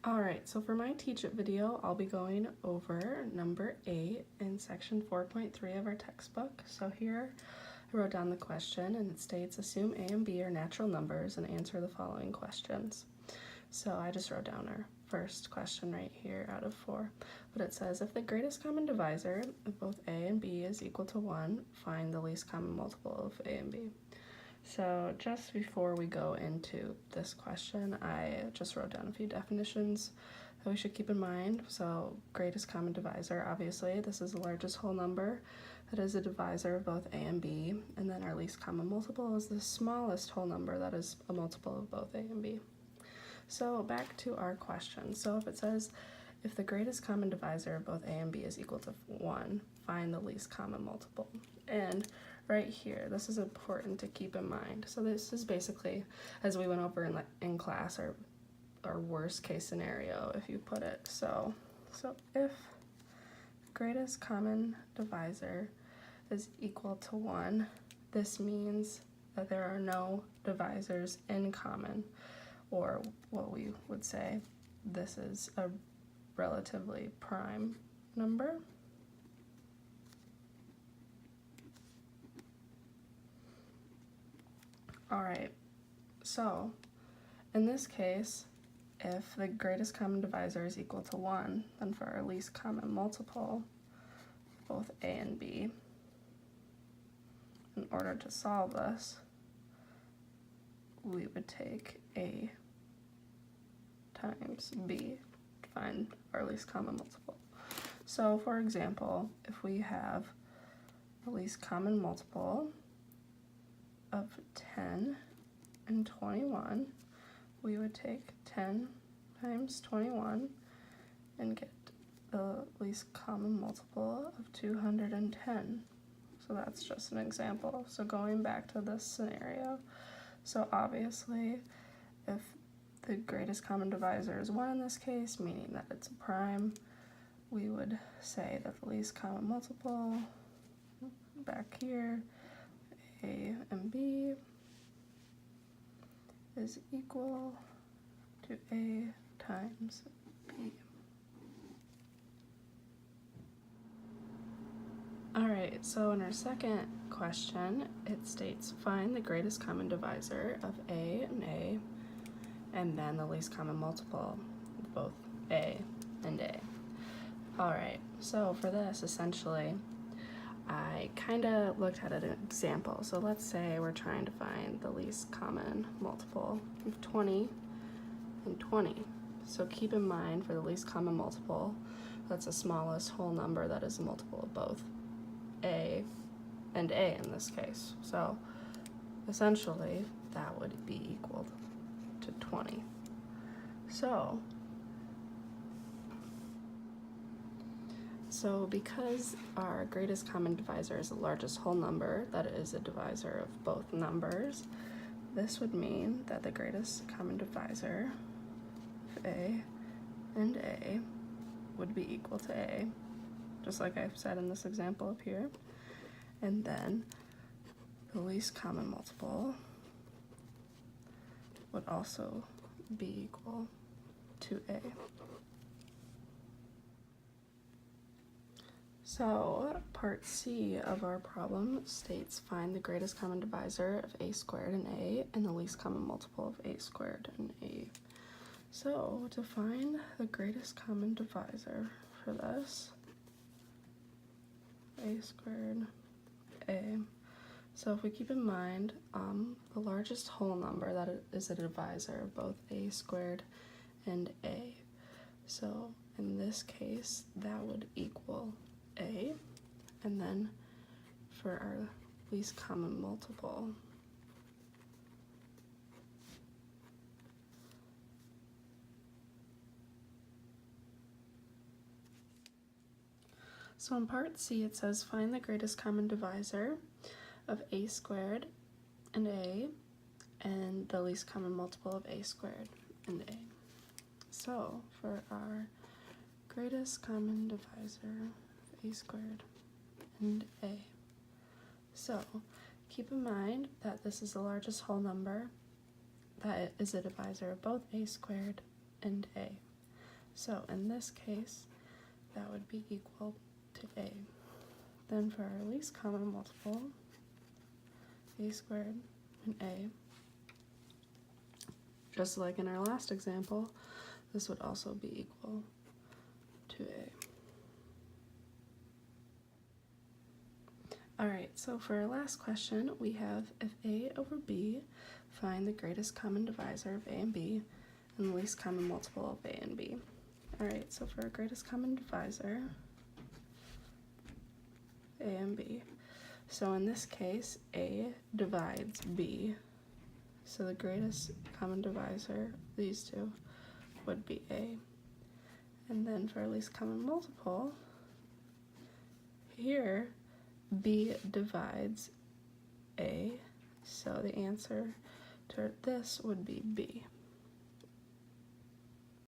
Alright, so for my Teach It video, I'll be going over number 8 in section 4.3 of our textbook. So here I wrote down the question and it states, assume A and B are natural numbers and answer the following questions. So I just wrote down our first question right here out of 4. But it says, if the greatest common divisor of both A and B is equal to 1, find the least common multiple of A and B. So just before we go into this question, I just wrote down a few definitions that we should keep in mind. So greatest common divisor, obviously, this is the largest whole number that is a divisor of both A and B. And then our least common multiple is the smallest whole number that is a multiple of both A and B. So back to our question. So if it says, if the greatest common divisor of both A and B is equal to 1, find the least common multiple. And right here, this is important to keep in mind. So this is basically, as we went over in class, our worst case scenario, if you put it. So if greatest common divisor is equal to 1, this means that there are no divisors in common, or what we would say, this is a relatively prime number. Alright, so in this case, if the greatest common divisor is equal to 1, then for our least common multiple, both A and B, in order to solve this, we would take A times B to find our least common multiple. So for example, if we have the least common multiple of 10 and 21, we would take 10 times 21 and get the least common multiple of 210. So that's just an example. So going back to this scenario, so obviously if the greatest common divisor is 1 in this case, meaning that it's a prime, we would say that the least common multiple back here, A and B, is equal to A times B. Alright, so in our second question, it states, find the greatest common divisor of A, and then the least common multiple of both A and A. Alright, so for this, essentially, I kind of looked at an example. So let's say we're trying to find the least common multiple of 20 and 20. So keep in mind, for the least common multiple, that's the smallest whole number that is a multiple of both A and A in this case. So essentially, that would be equal to 20. So because our greatest common divisor is the largest whole number that is a divisor of both numbers, this would mean that the greatest common divisor of A and A would be equal to A, just like I've said in this example up here. And then the least common multiple would also be equal to A. So part C of our problem states, find the greatest common divisor of A squared and A and the least common multiple of A squared and A. So to find the greatest common divisor for this, A squared, A. So if we keep in mind the largest whole number that is a divisor of both A squared and A. So in this case, that would equal A, and then for our least common multiple, so in part C it says find the greatest common divisor of A squared and A and the least common multiple of A squared and A. So for our greatest common divisor A squared and A. So keep in mind that this is the largest whole number that is a divisor of both A squared and A. So in this case, that would be equal to A. Then for our least common multiple, A squared and A, just like in our last example, this would also be equal to A. Alright, so for our last question, we have if A over B, find the greatest common divisor of A and B, and the least common multiple of A and B. Alright, so for our greatest common divisor, A and B. So in this case, A divides B. So the greatest common divisor of these two would be A. And then for our least common multiple, here, B divides A. So the answer to this would be B.